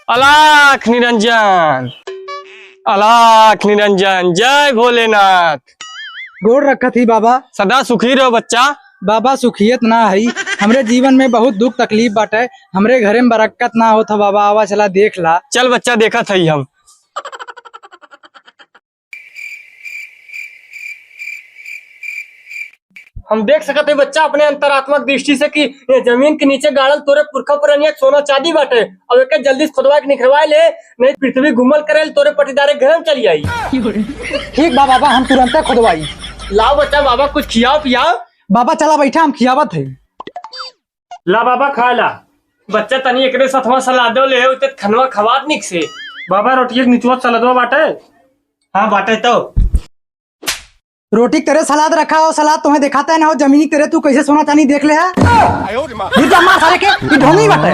अलाख निरंजन, अलाख निरंजन, जय भोलेनाथ। गोड़ रखा थी बाबा। सदा सुखी रहो बच्चा। बाबा सुखियत ना है, हमरे जीवन में बहुत दुख तकलीफ बाटे। हमरे घरे में बरकत ना हो था बाबा, आवा चला देख ला। चल बच्चा, देखा था ही हम देख सकते हैं बच्चा अपने अंतरात्मक दृष्टि से कि ये जमीन के नीचे गाड़ल तोरे पुरखा पुरानिया सोना चांदी बाटे। अब एक जल्दी से खोदवा के निकलवा ले, नहीं पृथ्वी घूमल करे तोरे पटीदारे घर में चली आई। ठीक बा बाबा, हम तुरंत खुदवाई। लाओ बच्चा, बाबा कुछ खियाओ पियाओ। बाबा चला बैठा, हम खियावत है। ला बाबा खा ला। बच्चा तनी एकरे साथवा सलादो ले उते खनवा खवात निक से। बाबा रोटी एक निचवा सलादवा बाटे। हाँ बाटे तो। रोटी तेरे सलाद रखा हो, सलाद तुम्हें दिखाता है ना हो। जमीनी तेरे तू कैसे सोना चांदी देख ले है। मार सारे के ढोंगी बाटे।